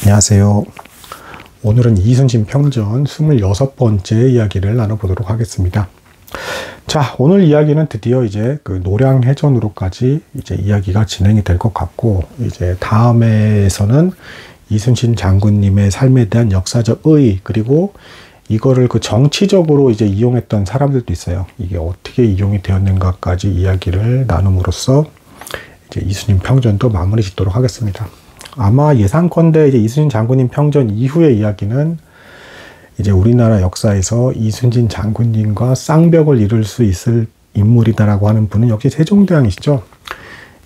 안녕하세요. 오늘은 이순신 평전 26번째 이야기를 나눠보도록 하겠습니다. 자, 오늘 이야기는 드디어 이제 그 노량해전으로까지 이제 이야기가 진행이 될 것 같고, 이제 다음에서는 이순신 장군님의 삶에 대한 역사적 의의, 그리고 이거를 그 정치적으로 이제 이용했던 사람들도 있어요. 이게 어떻게 이용이 되었는가까지 이야기를 나눔으로써 이제 이순신 평전도 마무리 짓도록 하겠습니다. 아마 예상컨대 이제 이순신 장군님 평전 이후의 이야기는 이제 우리나라 역사에서 이순신 장군님과 쌍벽을 이룰 수 있을 인물이다라고 하는 분은 역시 세종대왕이시죠.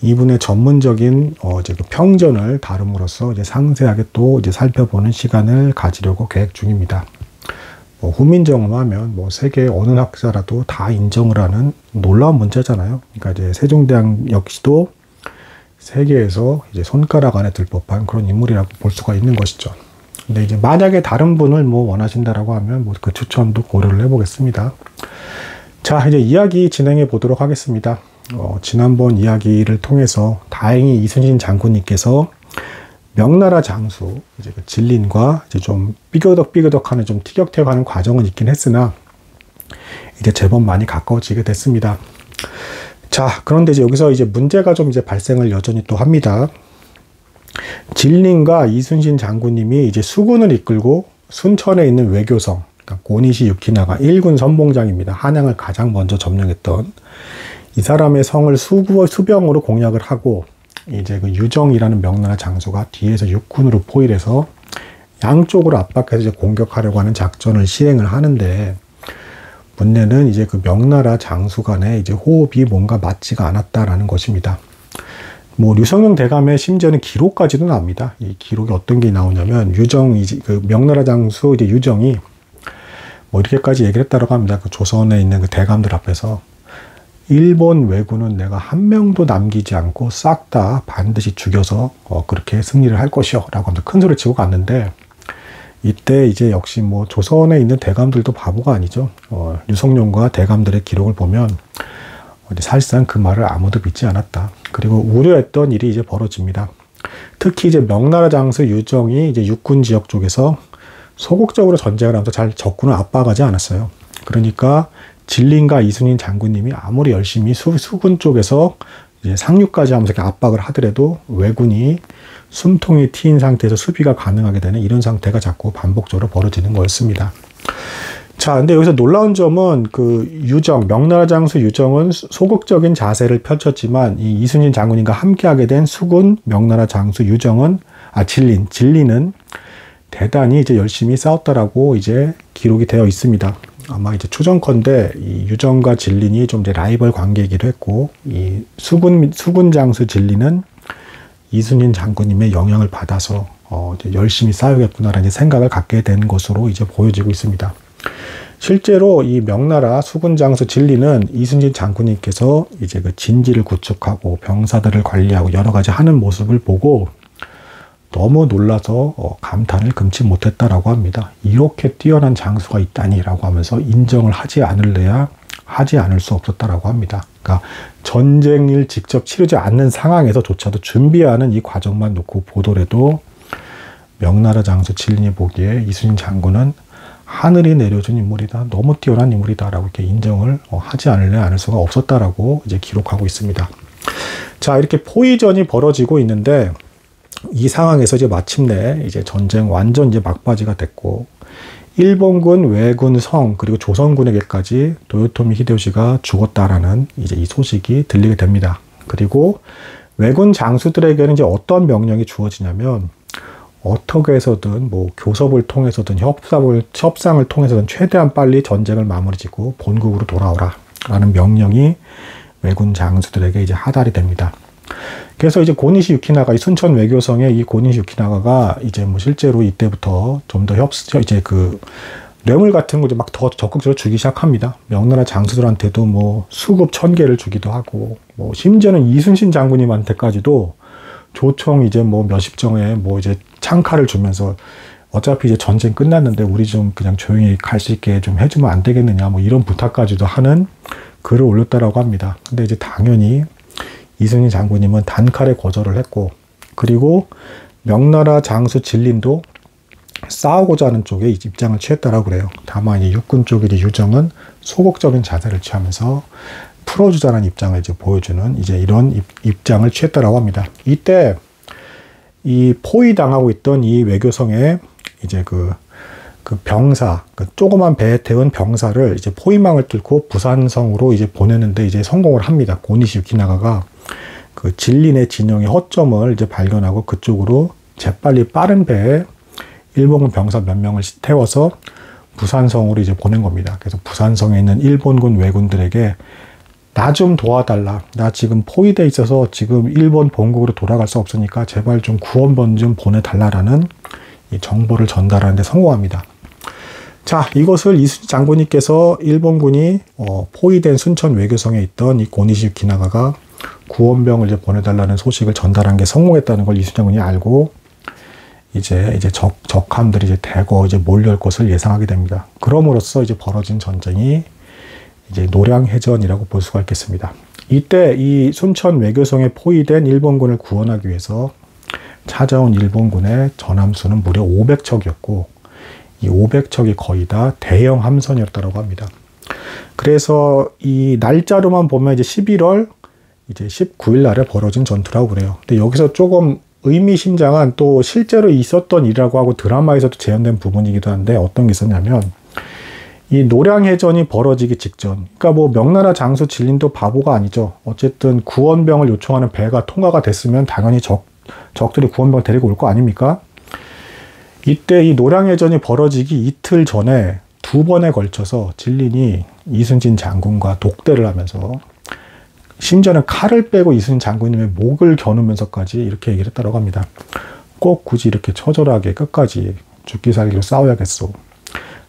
이분의 전문적인 이제 그 평전을 다룸으로써 이제 상세하게 또 이제 살펴보는 시간을 가지려고 계획 중입니다. 후민정음하면 세계 어느 학자라도 다 인정을 하는 놀라운 문제잖아요. 그러니까 이제 세종대왕 역시도 세계에서 이제 손가락 안에 들 법한 그런 인물이라고 볼 수가 있는 것이죠. 근데 이제 만약에 다른 분을 원하신다라고 하면 그 추천도 고려를 해보겠습니다. 자, 이제 이야기 진행해 보도록 하겠습니다. 지난번 이야기를 통해서 다행히 이순신 장군님께서 명나라 장수 이제 그 진린과 이제 좀 삐그덕삐그덕하는 좀 티격태격하는 과정은 있긴 했으나 이제 제법 많이 가까워지게 됐습니다. 자, 그런데 이제 여기서 이제 문제가 좀 이제 발생을 여전히 또 합니다. 진린과 이순신 장군님이 이제 수군을 이끌고 순천에 있는 외교성, 그러니까 고니시 유키나가 1군 선봉장입니다. 한양을 가장 먼저 점령했던 이 사람의 성을 수병으로 공략을 하고, 이제 그 유정이라는 명나라 장수가 뒤에서 육군으로 포위해서 양쪽으로 압박해서 이제 공격하려고 하는 작전을 시행을 하는데, 문제는 이제 그 명나라 장수 간의 이제 호흡이 뭔가 맞지가 않았다라는 것입니다. 류성룡 대감의 심지어는 기록까지도 나옵니다. 이 기록이 어떤 게 나오냐면, 그 명나라 장수 이제 유정이 이렇게까지 얘기를 했다고 합니다. 그 조선에 있는 그 대감들 앞에서 일본 왜군은 내가 한 명도 남기지 않고 싹 다 반드시 죽여서 그렇게 승리를 할 것이요 라고 하면서 큰 소리 치고 갔는데, 이때 이제 역시 조선에 있는 대감들도 바보가 아니죠. 류성룡과 대감들의 기록을 보면 사실상 그 말을 아무도 믿지 않았다. 그리고 우려했던 일이 이제 벌어집니다. 특히 이제 명나라 장수 유정이 이제 육군 지역 쪽에서 소극적으로 전쟁을 하면서 잘 적군을 압박하지 않았어요. 그러니까 진린과 이순신 장군님이 아무리 열심히 수군 쪽에서 이제 상륙까지 하면서 이렇게 압박을 하더라도 왜군이 숨통이 트인 상태에서 수비가 가능하게 되는 이런 상태가 자꾸 반복적으로 벌어지는 거였습니다. 자, 근데 여기서 놀라운 점은 그 명나라 장수 유정은 소극적인 자세를 펼쳤지만 이 이순신 장군님과 함께하게 된 수군 명나라 장수 진린은 대단히 이제 열심히 싸웠다라고 이제 기록이 되어 있습니다. 아마 이제 추정컨대 이 유정과 진린이 좀 이제 라이벌 관계이기도 했고, 이 수군 장수 진린은 이순신 장군님의 영향을 받아서 이제 열심히 싸우겠구나라는 생각을 갖게 된 것으로 이제 보여지고 있습니다. 실제로 이 명나라 수군 장수 진린은 이순신 장군님께서 이제 그 진지를 구축하고 병사들을 관리하고 여러 가지 하는 모습을 보고 너무 놀라서 감탄을 금치 못했다라고 합니다. 이렇게 뛰어난 장수가 있다니라고 하면서 인정을 하지 않을래야 하지 않을 수 없었다라고 합니다. 그러니까 전쟁을 직접 치르지 않는 상황에서조차도 준비하는 이 과정만 놓고 보더라도 명나라 장수 진린이 보기에 이순신 장군은 하늘이 내려준 인물이다, 너무 뛰어난 인물이다라고 이렇게 인정을 하지 않을래야 않을 수가 없었다라고 이제 기록하고 있습니다. 자, 이렇게 포위전이 벌어지고 있는데 이 상황에서 이제 마침내 이제 전쟁 완전 이제 막바지가 됐고, 일본군, 왜군, 성, 그리고 조선군에게까지 도요토미 히데요시가 죽었다라는 이제 이 소식이 들리게 됩니다. 그리고 왜군 장수들에게는 이제 어떤 명령이 주어지냐면, 어떻게 해서든 교섭을 통해서든 협상을 통해서든 최대한 빨리 전쟁을 마무리 짓고 본국으로 돌아오라 라는 명령이 왜군 장수들에게 이제 하달이 됩니다. 그래서 이제 고니시 유키나가, 이 순천 외교성의 이 고니시 유키나가가 이제 실제로 이때부터 좀 더 이제 그 뇌물 같은 거 이제 막 더 적극적으로 주기 시작합니다. 명나라 장수들한테도 수급 1000개를 주기도 하고, 심지어는 이순신 장군님한테까지도 조총 이제 몇십 정의 이제 창칼을 주면서 어차피 이제 전쟁 끝났는데 우리 좀 그냥 조용히 갈 수 있게 좀 해주면 안 되겠느냐, 이런 부탁까지도 하는 글을 올렸다라고 합니다. 근데 이제 당연히 이순신 장군님은 단칼에 거절을 했고, 그리고 명나라 장수 진린도 싸우고자 하는 쪽에 입장을 취했다라고 그래요. 다만 이 육군 쪽의 유정은 소극적인 자세를 취하면서 풀어주자는 입장을 이제 보여주는 이제 이런 입장을 취했다라고 합니다. 이때 이 포위당하고 있던 이 외교성에 이제 그 병사, 조그만 배에 태운 병사를 이제 포위망을 뚫고 부산성으로 이제 보내는데 이제 성공을 합니다. 고니시 유키나가가 그 진린의 진영의 허점을 이제 발견하고 그쪽으로 재빨리 빠른 배에 일본군 병사 몇 명을 태워서 부산성으로 이제 보낸 겁니다. 그래서 부산성에 있는 일본군 왜군들에게 나 좀 도와달라. 나 지금 포위돼 있어서 지금 일본 본국으로 돌아갈 수 없으니까 제발 좀 구원번 좀 보내달라라는 이 정보를 전달하는 데 성공합니다. 자, 이것을 이순신 장군님께서 일본군이 포위된 순천 외교성에 있던 이 고니시 유키나가가 구원병을 이제 보내달라는 소식을 전달한 게 성공했다는 걸 이순신 장군이 알고 이제 적함들이 이제 대거 이제 몰려올 것을 예상하게 됩니다. 그럼으로써 이제 벌어진 전쟁이 이제 노량해전이라고 볼 수가 있겠습니다. 이때 이 순천 외교성에 포위된 일본군을 구원하기 위해서 찾아온 일본군의 전함수는 무려 500척이었고 이 500척이 거의 다 대형 함선이었다고 합니다. 그래서 이 날짜로만 보면 이제 11월 이제 19일 날에 벌어진 전투라고 그래요. 근데 여기서 조금 의미심장한 또 실제로 있었던 일이라고 하고 드라마에서도 재현된 부분이기도 한데 어떤 게 있었냐면 이 노량해전이 벌어지기 직전, 그러니까 뭐 명나라 장수 진린도 바보가 아니죠. 어쨌든 구원병을 요청하는 배가 통과가 됐으면 당연히 적들이 구원병을 데리고 올 거 아닙니까? 이때 이 노량해전이 벌어지기 이틀 전에 2번에 걸쳐서 진린이 이순신 장군과 독대를 하면서 심지어는 칼을 빼고 이순신 장군님의 목을 겨누면서까지 이렇게 얘기를 했다고 합니다. 꼭 굳이 이렇게 처절하게 끝까지 죽기 살기로 싸워야겠소.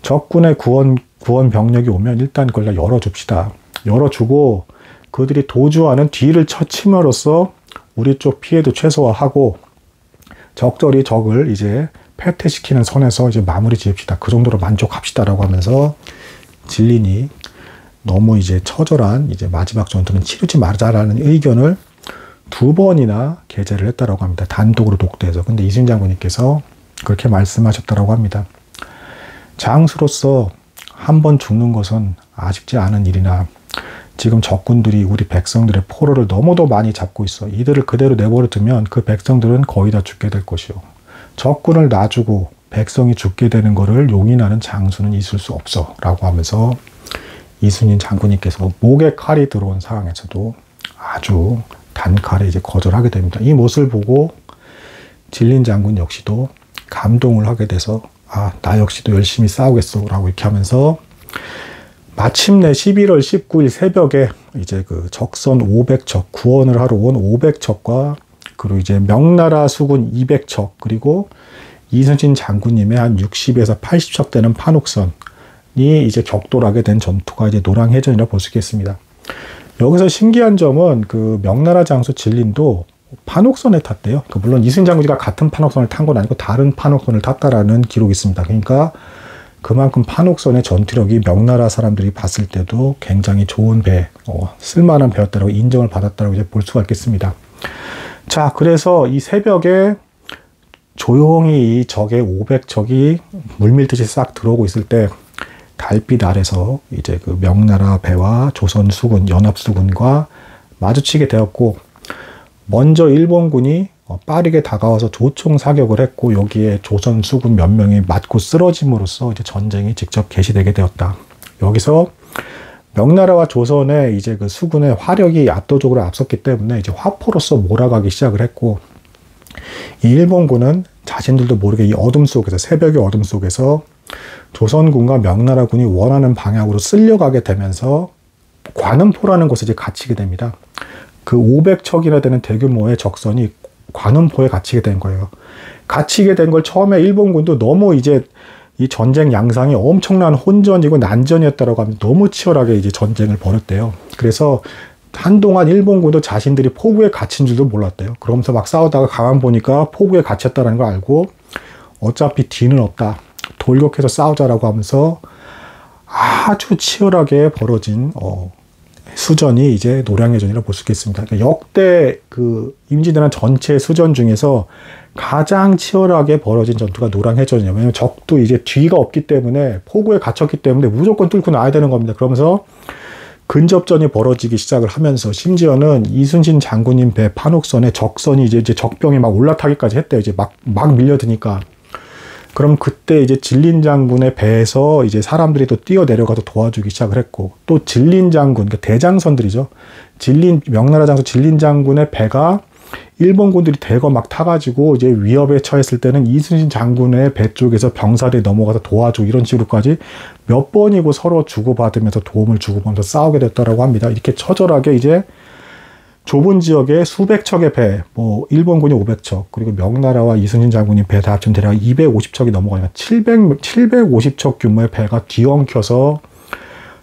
적군의 구원 병력이 오면 일단 그걸 다 열어줍시다. 열어주고 그들이 도주하는 뒤를 쳐침으로써 우리 쪽 피해도 최소화하고 적절히 적을 이제 패퇴시키는 선에서 이제 마무리 지읍시다. 그 정도로 만족합시다라고 하면서 진린이 너무 이제 처절한 이제 마지막 전투는 치르지 말자라는 의견을 2번이나 게재를 했다라고 합니다. 단독으로 독대해서. 근데 이순신 장군님께서 그렇게 말씀하셨다라고 합니다. 장수로서 한 번 죽는 것은 아쉽지 않은 일이나 지금 적군들이 우리 백성들의 포로를 너무도 많이 잡고 있어. 이들을 그대로 내버려 두면 그 백성들은 거의 다 죽게 될 것이오. 적군을 놔주고 백성이 죽게 되는 것을 용인하는 장수는 있을 수 없어 라고 하면서 이순신 장군님께서 목에 칼이 들어온 상황에서도 아주 단칼에 이제 거절하게 됩니다. 이 모습을 보고 진린 장군 역시도 감동을 하게 돼서 나 역시도 열심히 싸우겠어 라고 이렇게 하면서 마침내 11월 19일 새벽에 이제 그 적선 500척, 구원을 하러 온 500척과 그리고 이제 명나라 수군 200척, 그리고 이순신 장군님의 한 60에서 80척 되는 판옥선이 이제 격돌하게 된 전투가 이제 노량해전이라고 볼 수 있겠습니다. 여기서 신기한 점은 그 명나라 장수 진린도 판옥선에 탔대요. 물론 이순신 장군이가 같은 판옥선을 탄 건 아니고 다른 판옥선을 탔다라는 기록이 있습니다. 그러니까 그만큼 판옥선의 전투력이 명나라 사람들이 봤을 때도 굉장히 좋은 배, 쓸만한 배였다라고 인정을 받았다라고 이제 볼 수가 있겠습니다. 자, 그래서 이 새벽에 조용히 이 적의 500척이 물밀듯이 싹 들어오고 있을 때 달빛 아래서 이제 그 명나라 배와 조선 수군, 연합 수군과 마주치게 되었고, 먼저 일본군이 빠르게 다가와서 조총 사격을 했고 여기에 조선 수군 몇 명이 맞고 쓰러짐으로써 이제 전쟁이 직접 개시되게 되었다. 여기서 명나라와 조선의 이제 그 수군의 화력이 압도적으로 앞섰기 때문에 이제 화포로서 몰아가기 시작을 했고, 이 일본군은 자신들도 모르게 이 어둠 속에서, 새벽의 어둠 속에서 조선군과 명나라군이 원하는 방향으로 쓸려가게 되면서 관음포라는 곳에 이제 갇히게 됩니다. 그 500척이나 되는 대규모의 적선이 관음포에 갇히게 된 거예요. 갇히게 된 걸 처음에 일본군도 너무 이제 이 전쟁 양상이 엄청난 혼전이고 난전이었다라고 하면 너무 치열하게 이제 전쟁을 벌였대요. 그래서 한동안 일본군도 자신들이 포구에 갇힌 줄도 몰랐대요. 그러면서 막 싸우다가 가만 보니까 포구에 갇혔다는 걸 알고 어차피 뒤는 없다, 돌격해서 싸우자라고 하면서 아주 치열하게 벌어진 수전이 이제 노량해전이라고 볼 수 있겠습니다. 그러니까 역대 그 임진왜란 전체 수전 중에서 가장 치열하게 벌어진 전투가 노량해전이에요. 왜냐하면 적도 이제 뒤가 없기 때문에 포구에 갇혔기 때문에 무조건 뚫고 나와야 되는 겁니다. 그러면서 근접전이 벌어지기 시작을 하면서 심지어는 이순신 장군님 배 판옥선에 적선이 이제 적병이 막 올라타기까지 했대요. 이제 막 밀려드니까. 그럼 그때 이제 진린 장군의 배에서 이제 사람들이 또 뛰어내려가서 도와주기 시작을 했고, 또 진린 장군, 그러니까 대장선들이죠. 명나라 장수 진린 장군의 배가 일본군들이 대거 막 타가지고 이제 위협에 처했을 때는 이순신 장군의 배 쪽에서 병사들이 넘어가서 도와주고 이런 식으로까지 몇 번이고 서로 주고받으면서 도움을 주고받으면서 싸우게 됐다라고 합니다. 이렇게 처절하게 이제 좁은 지역에 수백 척의 배, 뭐 일본군이 500척, 그리고 명나라와 이순신 장군이 배 다 합치면 대략 250척이 넘어가니까 750척 규모의 배가 뒤엉켜서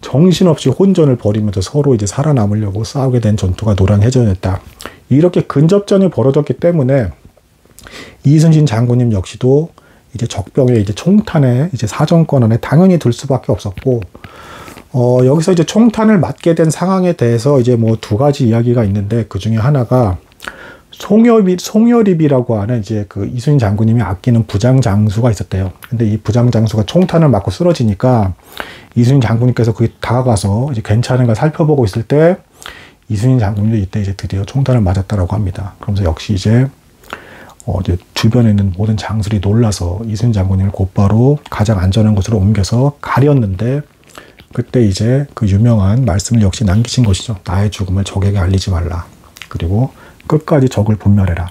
정신없이 혼전을 벌이면서 서로 이제 살아남으려고 싸우게 된 전투가 노량해전이었다. 이렇게 근접전이 벌어졌기 때문에 이순신 장군님 역시도 이제 적병에 이제 총탄에 이제 사정권 안에 당연히 들 수밖에 없었고, 여기서 이제 총탄을 맞게 된 상황에 대해서 이제 뭐 두 가지 이야기가 있는데, 그 중에 하나가 송여립이라고 하는 이제 그 이순신 장군님이 아끼는 부장장수가 있었대요. 근데 이 부장장수가 총탄을 맞고 쓰러지니까 이순신 장군님께서 거기 다가가서 이제 괜찮은가 살펴보고 있을 때 이순신 장군님도 이때 이제 드디어 총탄을 맞았다라고 합니다. 그러면서 역시 이제 주변에 있는 모든 장수들이 놀라서 이순신 장군님을 곧바로 가장 안전한 곳으로 옮겨서 가렸는데, 그때 이제 그 유명한 말씀을 역시 남기신 것이죠. 나의 죽음을 적에게 알리지 말라. 그리고 끝까지 적을 분멸해라.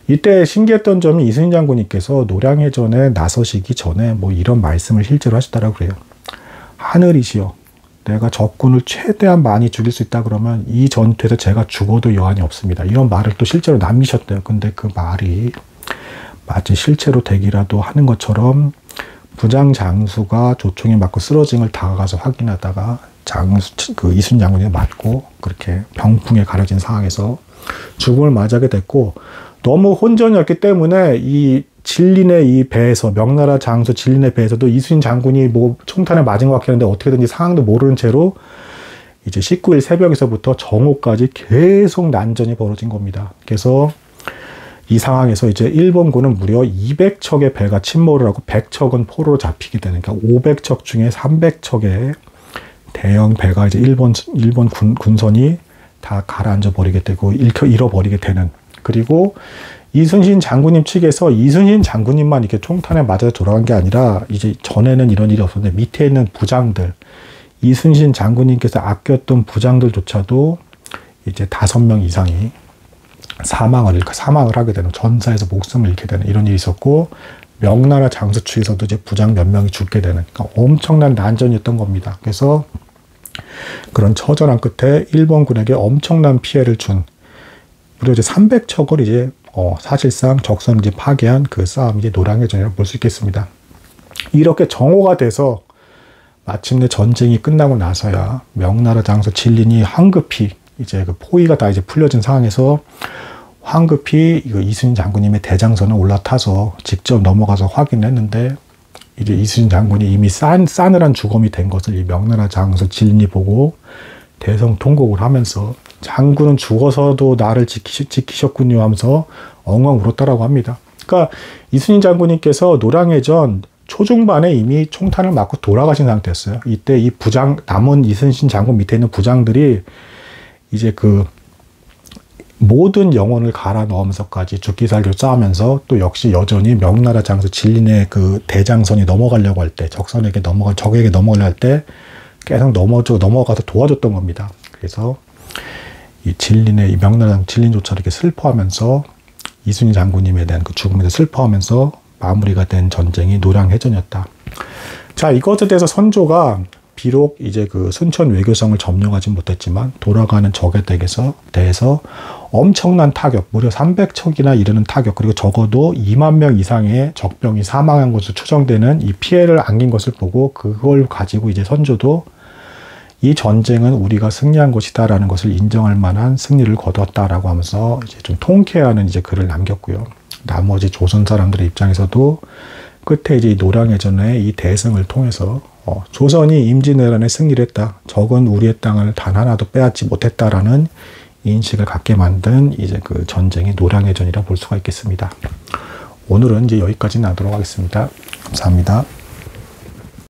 이때 신기했던 점이 이순신 장군님께서 노량해전에 나서시기 전에 뭐 이런 말씀을 실제로 하셨다라고 그래요. 하늘이시여, 내가 적군을 최대한 많이 죽일 수 있다 그러면 이 전투에서 제가 죽어도 여한이 없습니다. 이런 말을 또 실제로 남기셨대요. 근데 그 말이 마치 실제로 되기라도 하는 것처럼 부장 장수가 조총에 맞고 쓰러진 걸 다가가서 확인하다가 그 이순신 장군이 맞고 그렇게 병풍에 가려진 상황에서 죽음을 맞이하게 됐고, 너무 혼전이었기 때문에 이 진린의 이 배에서, 명나라 장수 진린의 배에서도 이순신 장군이 뭐 총탄을 맞은 것 같긴 한데 어떻게든지 상황도 모르는 채로 이제 19일 새벽에서부터 정오까지 계속 난전이 벌어진 겁니다. 그래서 이 상황에서 이제 일본군은 무려 200척의 배가 침몰을 하고 100척은 포로로 잡히게 되는, 그러니까 500척 중에 300척의 대형 배가 이제 일본 군선이 다 가라앉아 버리게 되고 잃어버리게 되는. 그리고 이순신 장군님 측에서 이순신 장군님만 이렇게 총탄에 맞아서 돌아간 게 아니라 이제 전에는 이런 일이 없었는데 밑에 있는 부장들, 이순신 장군님께서 아꼈던 부장들조차도 이제 5명 이상이 사망을 하게 되는, 전사에서 목숨을 잃게 되는 이런 일이 있었고, 명나라 장수 측에서도 이제 부장 몇 명이 죽게 되는, 그러니까 엄청난 난전이었던 겁니다. 그래서 그런 처절한 끝에 일본군에게 엄청난 피해를 준, 무려 이제 300척을 이제 사실상 적선을 이제 파괴한 그 싸움이 이제 노량해전이라고 볼 수 있겠습니다. 이렇게 정오가 돼서 마침내 전쟁이 끝나고 나서야 명나라 장수 진린이 황급히 이제 그 포위가 다 이제 풀려진 상황에서 황급히 이순신 장군님의 대장선에 올라타서 직접 넘어가서 확인했는데, 이제 이순신 장군이 이미 싸늘한 죽음이 된 것을 이 명나라 장수 진린이 보고 대성통곡을 하면서 장군은 죽어서도 나를 지키셨군요 하면서 엉엉 울었다라고 합니다. 그러니까 이순신 장군님께서 노량해전 초중반에 이미 총탄을 맞고 돌아가신 상태였어요. 이때 이 남은 이순신 장군 밑에 있는 부장들이 이제 그 모든 영혼을 갈아 넣으면서까지 죽기 살기로 싸우면서, 또 역시 여전히 명나라 장수 진린의 그 대장선이 넘어가려고 할 때, 적에게 넘어가려 할 때 계속 넘어가서 도와줬던 겁니다. 그래서 이 명나라 장수 진린조차 이렇게 슬퍼하면서 이순신 장군님에 대한 그 죽음에 대해 슬퍼하면서 마무리가 된 전쟁이 노량해전이었다. 자, 이것에 대해서 선조가 비록 이제 그 순천 외교성을 점령하지 못했지만 돌아가는 적에 대해서 엄청난 타격, 무려 300척이나 이르는 타격, 그리고 적어도 2만 명 이상의 적병이 사망한 것으로 추정되는 이 피해를 안긴 것을 보고, 그걸 가지고 이제 선조도 이 전쟁은 우리가 승리한 것이다라는 것을 인정할 만한 승리를 거두었다라고 하면서 이제 좀 통쾌해하는 이제 글을 남겼고요. 나머지 조선 사람들의 입장에서도 끝에 이제 이 노량해전의 이 대승을 통해서 조선이 임진왜란에 승리를 했다. 적은 우리의 땅을 단 하나도 빼앗지 못했다라는 인식을 갖게 만든 이제 그 전쟁이 노량해전이라 볼 수가 있겠습니다. 오늘은 이제 여기까지 나도록 하겠습니다. 감사합니다.